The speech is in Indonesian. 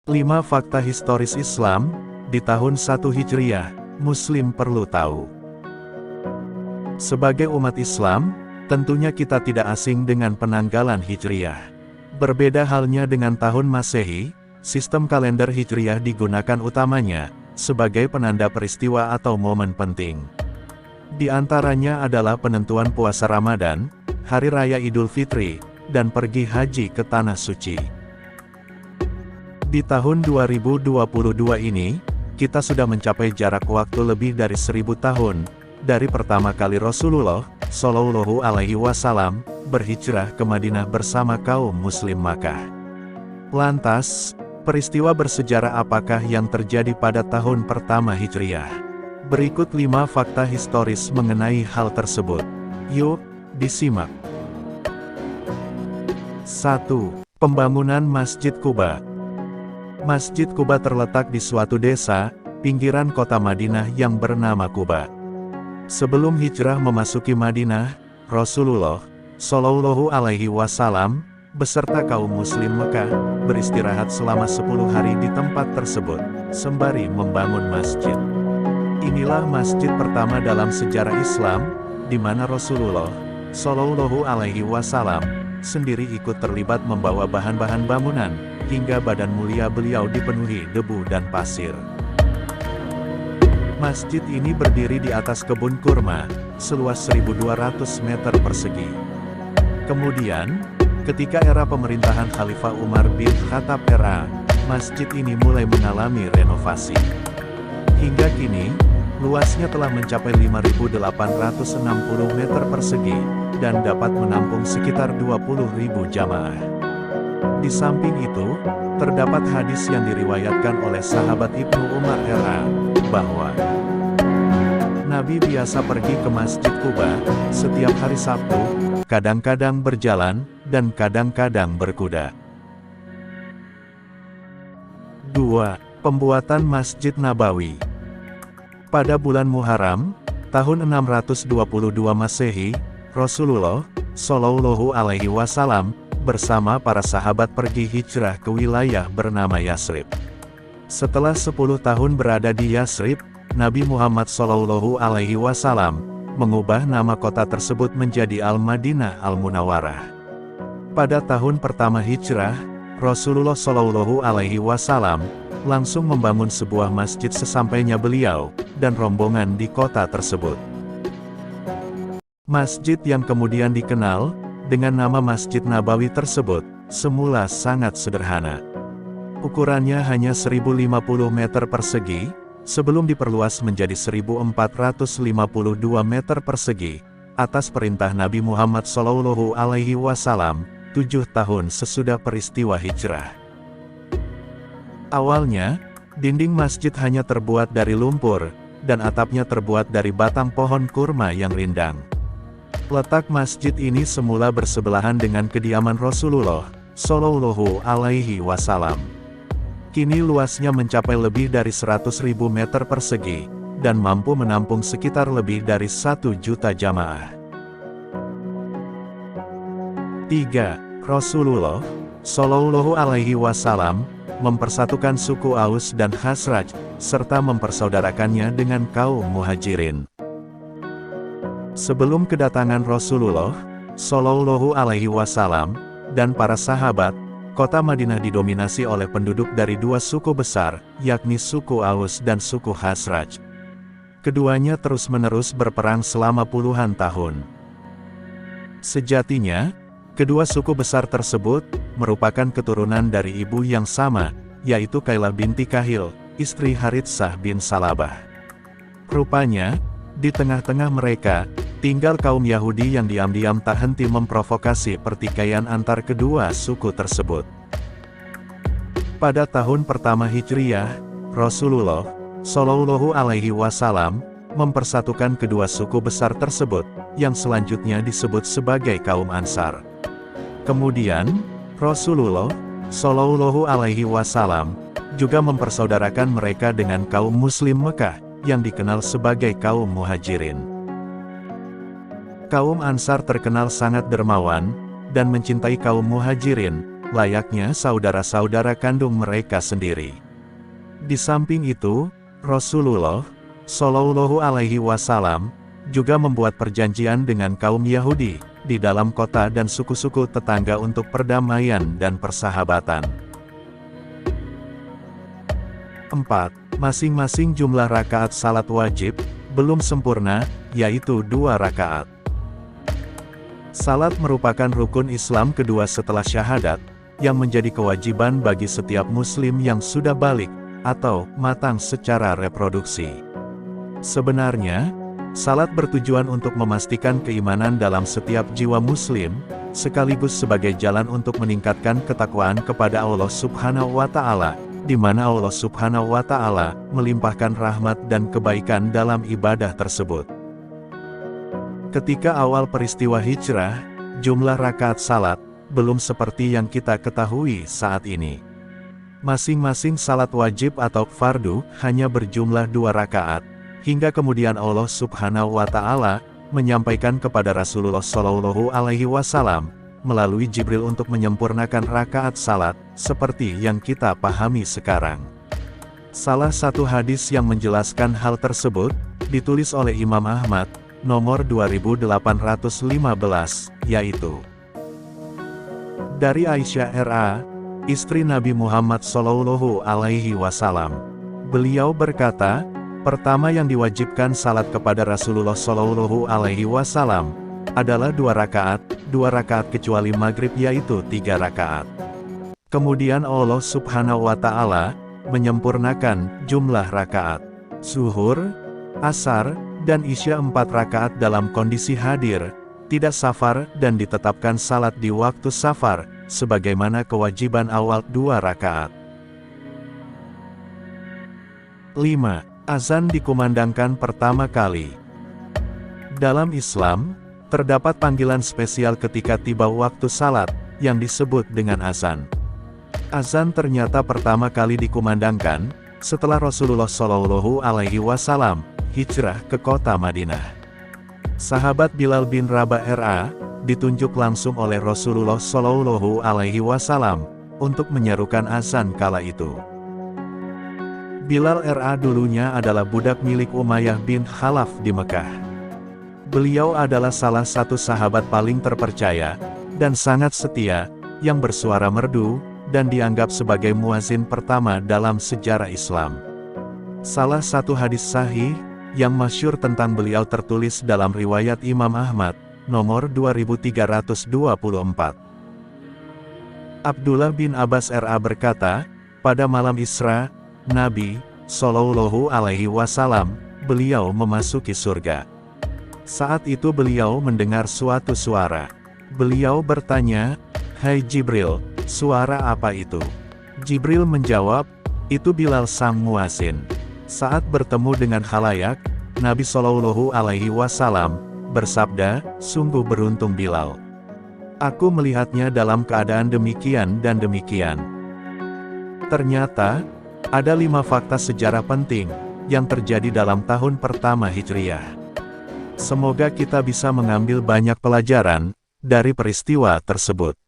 5 fakta historis Islam di tahun 1 Hijriah, Muslim perlu tahu. Sebagai umat Islam, tentunya kita tidak asing dengan penanggalan Hijriah. Berbeda halnya dengan tahun Masehi, sistem kalender Hijriah digunakan utamanya sebagai penanda peristiwa atau momen penting. Di antaranya adalah penentuan puasa Ramadan, Hari Raya Idul Fitri, dan pergi haji ke Tanah Suci. Di tahun 2022 ini, kita sudah mencapai jarak waktu lebih dari 1000 tahun, dari pertama kali Rasulullah Shallallahu Alaihi Wasallam berhijrah ke Madinah bersama kaum Muslim Makkah. Lantas, peristiwa bersejarah apakah yang terjadi pada tahun pertama Hijriah? Berikut 5 fakta historis mengenai hal tersebut. Yuk, disimak. 1. Pembangunan Masjid Quba. Masjid Quba terletak di suatu desa, pinggiran kota Madinah yang bernama Quba. Sebelum hijrah memasuki Madinah, Rasulullah Shallallahu Alaihi Wasallam beserta kaum Muslim Mekah beristirahat selama 10 hari di tempat tersebut, sembari membangun masjid. Inilah masjid pertama dalam sejarah Islam, di mana Rasulullah Shallallahu Alaihi Wasallam sendiri ikut terlibat membawa bahan-bahan bangunan, hingga badan mulia beliau dipenuhi debu dan pasir. Masjid ini berdiri di atas kebun kurma, seluas 1200 meter persegi. Kemudian, ketika era pemerintahan Khalifah Umar bin Khattab masjid ini mulai mengalami renovasi. Hingga kini, luasnya telah mencapai 5.860 meter persegi, dan dapat menampung sekitar 20.000 jamaah. Di samping itu, terdapat hadis yang diriwayatkan oleh sahabat Ibnu Umar bahwa Nabi biasa pergi ke Masjid Quba setiap hari Sabtu, kadang-kadang berjalan, dan kadang-kadang berkuda. 2. Pembuatan Masjid Nabawi. Pada bulan Muharram, tahun 622 Masehi, Rasulullah Shallallahu Alaihi Wasallam bersama para sahabat pergi hijrah ke wilayah bernama Yasrib. Setelah 10 tahun berada di Yasrib, Nabi Muhammad Shallallahu Alaihi Wasallam mengubah nama kota tersebut menjadi Al-Madinah Al-Munawwarah. Pada tahun pertama hijrah, Rasulullah Shallallahu Alaihi Wasallam langsung membangun sebuah masjid sesampainya beliau dan rombongan di kota tersebut. Masjid yang kemudian dikenal dengan nama Masjid Nabawi tersebut semula sangat sederhana. Ukurannya hanya 1050 meter persegi, sebelum diperluas menjadi 1452 meter persegi, atas perintah Nabi Muhammad Shallallahu Alaihi Wasallam, 7 tahun sesudah peristiwa hijrah. Awalnya, dinding masjid hanya terbuat dari lumpur, dan atapnya terbuat dari batang pohon kurma yang rindang. Letak masjid ini semula bersebelahan dengan kediaman Rasulullah Shallallahu Alaihi Wasallam. Kini luasnya mencapai lebih dari 100.000 meter persegi, dan mampu menampung sekitar lebih dari 1 juta jamaah. 3. Rasulullah Shallallahu Alaihi Wasallam mempersatukan suku Aus dan Khazraj, serta mempersaudarakannya dengan kaum Muhajirin. Sebelum kedatangan Rasulullah Shallallahu Alaihi Wasallam dan para sahabat, kota Madinah didominasi oleh penduduk dari 2 suku besar, yakni suku Aus dan suku Khazraj. Keduanya terus-menerus berperang selama puluhan tahun. Sejatinya, kedua suku besar tersebut merupakan keturunan dari ibu yang sama, yaitu Kailah binti Kahil, istri Haritsah bin Salabah. Rupanya, di tengah-tengah mereka, tinggal kaum Yahudi yang diam-diam tak henti memprovokasi pertikaian antar kedua suku tersebut. Pada tahun pertama Hijriah, Rasulullah Shallallahu Alaihi Wasallam mempersatukan kedua suku besar tersebut, yang selanjutnya disebut sebagai kaum Ansar. Kemudian, Rasulullah Shallallahu Alaihi Wasallam juga mempersaudarakan mereka dengan kaum Muslim Mekah, yang dikenal sebagai kaum Muhajirin. Kaum Ansar terkenal sangat dermawan, dan mencintai kaum Muhajirin, layaknya saudara-saudara kandung mereka sendiri. Di samping itu, Rasulullah Shallallahu Alaihi Wasallam juga membuat perjanjian dengan kaum Yahudi di dalam kota dan suku-suku tetangga untuk perdamaian dan persahabatan. 4. Masing-masing jumlah rakaat salat wajib belum sempurna, yaitu 2 rakaat. Salat merupakan rukun Islam kedua setelah syahadat, yang menjadi kewajiban bagi setiap muslim yang sudah balik, atau matang secara reproduksi. Sebenarnya, salat bertujuan untuk memastikan keimanan dalam setiap jiwa muslim, sekaligus sebagai jalan untuk meningkatkan ketakwaan kepada Allah Subhanahu wa Ta'ala, di mana Allah Subhanahu wa Ta'ala melimpahkan rahmat dan kebaikan dalam ibadah tersebut. Ketika awal peristiwa hijrah, jumlah rakaat salat belum seperti yang kita ketahui saat ini. Masing-masing salat wajib atau fardu hanya berjumlah 2 rakaat, hingga kemudian Allah Subhanahu wa Ta'ala menyampaikan kepada Rasulullah Shallallahu Alaihi Wasallam melalui Jibril untuk menyempurnakan rakaat salat, seperti yang kita pahami sekarang. Salah satu hadis yang menjelaskan hal tersebut, ditulis oleh Imam Ahmad, nomor 2815, yaitu dari Aisyah R.A., istri Nabi Muhammad Shallallahu Alaihi Wasallam. Beliau berkata, pertama yang diwajibkan salat kepada Rasulullah Shallallahu Alaihi Wasallam adalah 2 rakaat kecuali maghrib yaitu 3 rakaat. Kemudian Allah Subhanahu wa Ta'ala menyempurnakan jumlah rakaat zuhur, asar, dan isya 4 rakaat dalam kondisi hadir, tidak safar, dan ditetapkan salat di waktu safar, sebagaimana kewajiban awal 2 rakaat. 5. Azan dikumandangkan pertama kali. Dalam Islam, terdapat panggilan spesial ketika tiba waktu salat, yang disebut dengan azan. Azan ternyata pertama kali dikumandangkan, setelah Rasulullah Shallallahu Alaihi Wasallam hijrah ke kota Madinah. Sahabat Bilal bin Rabah R.A. ditunjuk langsung oleh Rasulullah Shallallahu Alaihi Wasallam untuk menyerukan azan kala itu. Bilal R.A. dulunya adalah budak milik Umayyah bin Khalaf di Mekah. Beliau adalah salah satu sahabat paling terpercaya dan sangat setia, yang bersuara merdu, dan dianggap sebagai muazin pertama dalam sejarah Islam. Salah satu hadis sahih yang masyhur tentang beliau tertulis dalam riwayat Imam Ahmad, nomor 2324. Abdullah bin Abbas R.A. berkata, pada malam Isra, Nabi Shallallahu Alaihi Wasallam, beliau memasuki surga. Saat itu beliau mendengar suatu suara. Beliau bertanya, "Hai Jibril, suara apa itu?" Jibril menjawab, "Itu Bilal sang muazin." Saat bertemu dengan khalayak, Nabi Shallallahu Alaihi Wasallam bersabda, "Sungguh beruntung Bilal. Aku melihatnya dalam keadaan demikian dan demikian." Ternyata, ada 5 fakta sejarah penting yang terjadi dalam tahun pertama Hijriah. Semoga kita bisa mengambil banyak pelajaran dari peristiwa tersebut.